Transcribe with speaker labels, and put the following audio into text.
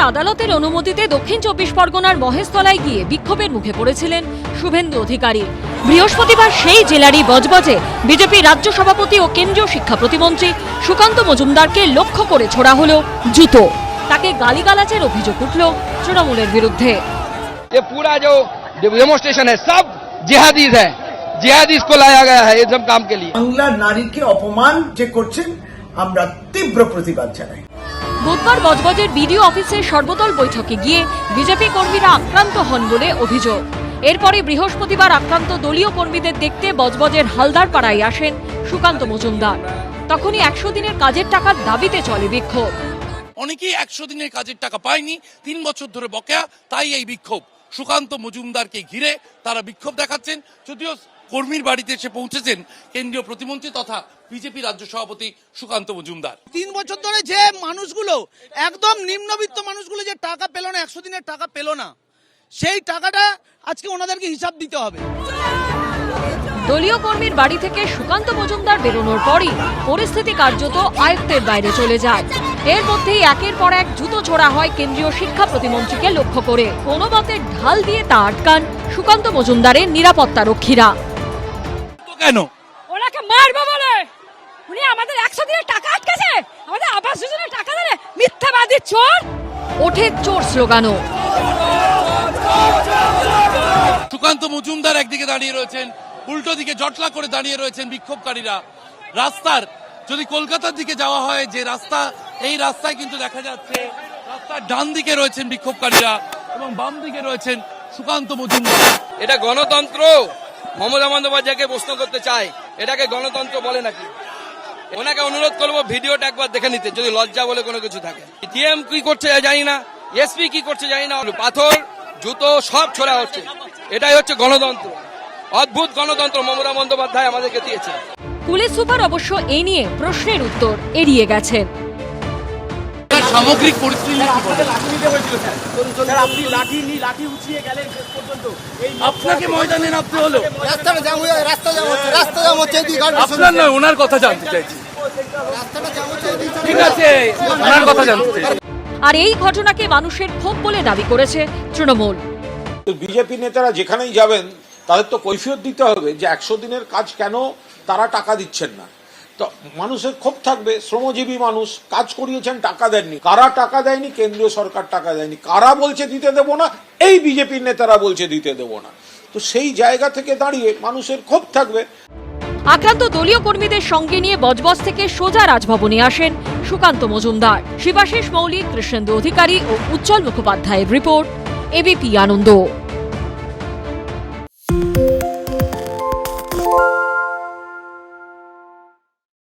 Speaker 1: আদালতের অনুমতিতে দক্ষিণ 24 পরগনার মহেশতলায় গিয়ে বিক্ষোভের মুখে পড়েছিলেন শুভেন্দু অধিকারী। বৃহস্পতিবার সেই জেলারই বজবজে বিজেপি রাজ্য সভাপতি ও কেন্দ্রীয় শিক্ষা প্রতিমন্ত্রী সুকান্ত মজুমদারকে লক্ষ্য করে ছোড়া হলো জুতো। তাকে গালিগালাজের অভিযোগ উঠল তৃণমূলের বিরুদ্ধে।
Speaker 2: ये पूरा जो डेमोन्स्ट्रेशन है सब जिहादीज है, जिहादीज को लाया गया है ये सब काम के लिए।
Speaker 3: বাংলা নারীকে অপমান যে করছেন আমরা তীব্র প্রতিবাদ জানাই।
Speaker 1: বুধবার বজবজের বিডিও অফিসের সর্বদল বৈঠকে গিয়ে বিজেপি কর্মীরা আক্রান্ত হন বলে অভিযোগ। এরপরে বৃহস্পতিবার আক্রান্ত দলীয় কর্মীদের দেখতে বজবজের হালদার পাড়ায় আসেন সুকান্ত মজুমদার। তখনই 100 দিনের কাজের টাকার দাবিতে চলে বিক্ষোভ।
Speaker 4: অনেকেই 100 দিনের কাজের টাকা পায়নি, 3 বছর ধরে বকেয়া, তাই এই বিক্ষোভ। সুকান্ত মজুমদারকে ঘিরে তারা বিক্ষোভ দেখাচ্ছেন। যদিও কর্মীর বাড়িতে এসে পৌঁছেছেন কেন্দ্রীয় প্রতিমন্ত্রী তথা বিজেপি রাজ্য সভাপতি সুকান্ত মজুমদার।
Speaker 5: 3 বছর ধরে যে মানুষগুলো একদম নিম্নবিত্ত মানুষগুলো যে টাকা পেল না, 100 দিনের টাকা পেল না, সেই টাকাটা আজকে ওনাদেরকে হিসাব দিতে হবে।
Speaker 1: দলীয় কর্মীর বাড়ি থেকে সুকান্ত মজুমদার বেরোনোর পরই পরিস্থিতি কার্যত আয়ত্তের বাইরে চলে যায়। এর মধ্যেই একের পর এক জুতো ছোড়া হয় কেন্দ্রীয় শিক্ষা প্রতিমন্ত্রীকে লক্ষ্য করে। কোনো মতে ঢাল দিয়ে তা আটকান সুকান্ত মজুমদারের নিরাপত্তা রক্ষীরা।
Speaker 4: কেন
Speaker 6: ওনাকে মারবো বলে উনি আমাদের 100 দিনের টাকা আটকেছে, আমাদের আবাস যোজনার টাকা দেবে, মিথ্যাবাদী চোর।
Speaker 1: ওঠে চোর স্লোগানও।
Speaker 4: সুকান্ত মজুমদার একদিকে দাঁড়িয়ে রয়েছেন, উল্টো দিকে জটলা করে দাঁড়িয়ে রয়েছেন বিক্ষোভকারীরা। রাস্তার যদি কলকাতার দিকে যাওয়া হয় যে রাস্তা, এই রাস্তায় কিন্তু দেখা যাচ্ছে রাস্তার ডান দিকে রয়েছেন বিক্ষোভকারীরা এবং বাম দিকে রয়েছেন সুকান্ত মজুমদার।
Speaker 2: এটা গণতন্ত্র? মমতা বন্দ্যোপাধ্যায়কে প্রশ্ন করতে চাই, এটাকে গণতন্ত্র বলে নাকি? ওনাকে অনুরোধ করবো ভিডিওটা একবার দেখে নিতে, যদি লজ্জা বলে কোনো কিছু থাকে। ডিএম কি করছে জানি না, এসপি কি করছে জানি না, পাথর জুতো সব ছোড়া হচ্ছে। এটাই হচ্ছে গণতন্ত্র, অদ্ভুত গণতন্ত্র মমতা বন্দ্যোপাধ্যায় আমাদেরকে দিয়েছে।
Speaker 1: পুলিশ সুপার অবশ্য এ নিয়ে প্রশ্নের উত্তর এড়িয়ে গেছেন।
Speaker 4: সামগ্রিক পরিস্থিতি আপনাকে ময়দানে নামতে হলো, আপনার নয় ওনার কথা জানতে চাইছি। ঠিক আছে, ওনার কথা জানতে চাইছি।
Speaker 1: আর এই ঘটনাকে মানুষের ক্ষোভ বলে দাবি করেছে তৃণমূল।
Speaker 7: বিজেপি নেতারা যেখানেই যাবেন তাদের তো কৈফিয়ত দিতে হবে যে 100 দিনের কাজ কেন তারা টাকা দিচ্ছেন না। তো মানুষের ক্ষোভ থাকবে, শ্রমজীবী মানুষ কাজ করিয়েছেন, টাকা দেননি। কারা টাকা দেয়নি? কেন্দ্রীয় সরকার টাকা দেয়নি। কারা বলছে দিতে দেব না? এই বিজেপির নেতারা বলছে দিতে দেব না। তো সেই জায়গা থেকে দাঁড়িয়ে মানুষের ক্ষোভ থাকবে।
Speaker 1: আক্রান্ত দলীয় কর্মীদের সঙ্গে নিয়ে বজবজ থেকে সোজা রাজভবনে আসেন সুকান্ত মজুমদার। শিবাশিস মৌলিক, কৃষ্ণেন্দু অধিকারী ও উজ্জ্বল মুখোপাধ্যায়ের রিপোর্ট, এবিপি আনন্দ।